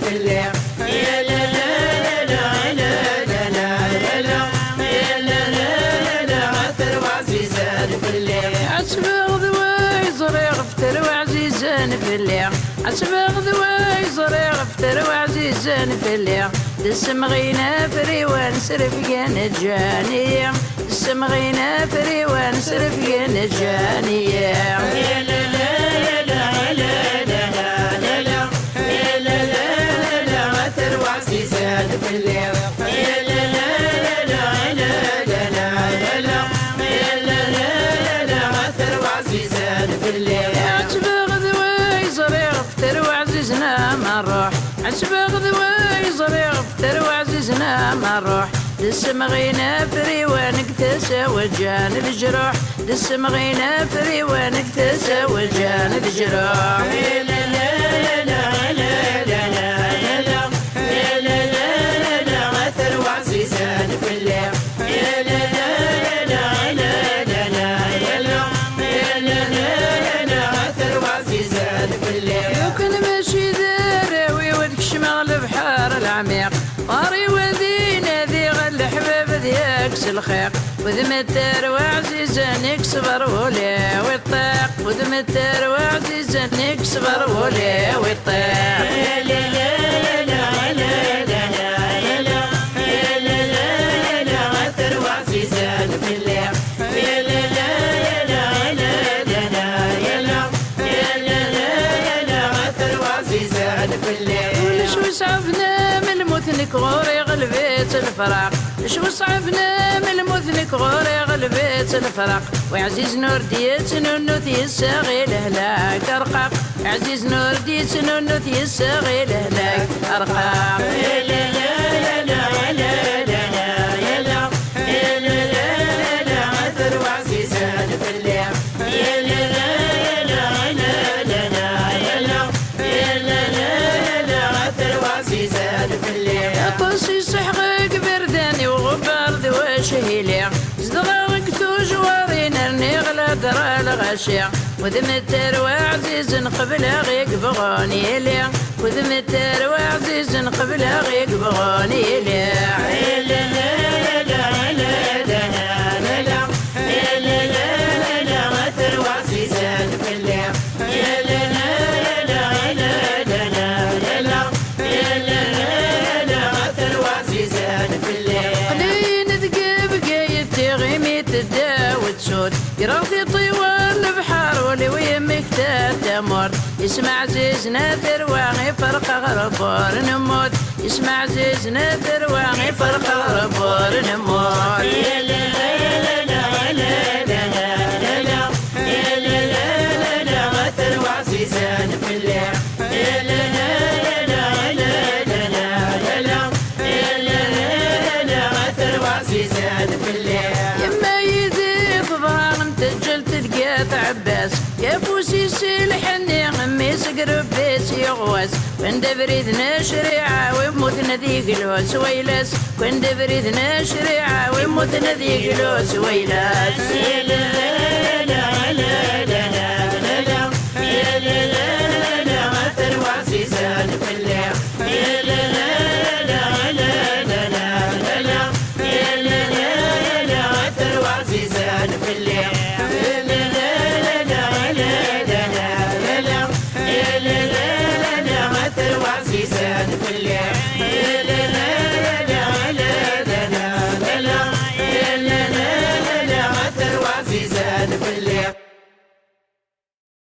في الليل يا لا لا لا لا لا لا لا يا لا لا لا غفر وعزيزان في الليل عتبغ ذوي زريغ فتر وعزيزان في الليل عتبغ ذوي زريغ فتر وعزيزان في الليل دسمغينا فريوان سرفيان جانية دسمغينا فريوان سرفيان جانية يا لا لا لا لا لا لا لا يا لا لا لا غفر وعزيزان في الليل يا لا لا لا لا لا لا يا لا لا لا غفر وعزيزان في الليل عتبغ ذوي زريغ فتر وعزيزنا ما نروح عتبغ ذوي زريغ فتر وعزيزنا ما نروح دسمغينا فريوانك تساوى جانب الجروح دسمغينا فريوانك تساوى جانب الجروح يا لا لا لا لا لا لا لا يا لا لا لا غفر وعزيزان في الليل يا لا لا لا لا لا لا لا يا لا لا لا غفر وعزيزان في الليل لو كان ماشي دراوي ودك شمال البحر العميق طاري ودينا ذي غل حباب ذيك الخيق وذمتر وعزيزانك صبر ولي ويطيق وذمتر وعزيزانك صبر ولي ويطيق يا لا لا لا لا لا لا يا لا لا لا غفر وعزيزان في الليل يا لا لا لا لا لا يا لا لا لا غفر وعزيزان في الليل شو صعبنا من المثنك غوري غلبيت الفراق شو صعبنا من المثنك غوري غلبيت الفراق وعزيز نور ديت نونو تيساغي لهلاك ارقاق عزيز نور ديت نونو تيساغي لهلاك ارقاق يا لا لا لا لا لا يا لا يا لا لا لا غفر وعزيزان في الليل يا لا لا لا لا يا لا يا لا لا غفر وعزيزان في الليل طاسي سحقك برداني وغبار ذوي شهيلي زدغاك توجواري نرني غلا درا الغاشية وذمتر وعزيز قبل غيق بغاني لي وذمتر وعزيز قبل غيق بغاني لي يا لا لا لا لا لا لا يا لا لا لا غفر وعزيزان في الليل يا لا لا لا لا لا يا لا لا غفر وعزيزان في الليل قليل ذقب قايد غيمي تداوي تسود يراضي طيوان البحر ولي ويمك تمر يسمع عزيز نادر واغي فرق غربور نموت يسمع عزيز نادر واغي فرق غربور نموت يا لا لا لا لا لا لا يا لا لا لا غفر وعزيزان في الليل يا لا لا لا لا لا يا لا لا غفر وعزيزان في الليل يما يدي ظهر متجل تلقى عباس يا فوسيسي الحني غمي سقرب بيس يغوس كون دبريدنا شريعة ويموتنا ذيك الوس ويلاس كون دبريدنا شريعة ويموتنا ذيك الوس ويلاس يا لا لا لا لا لا لا يا لا لا غفر وعزيزان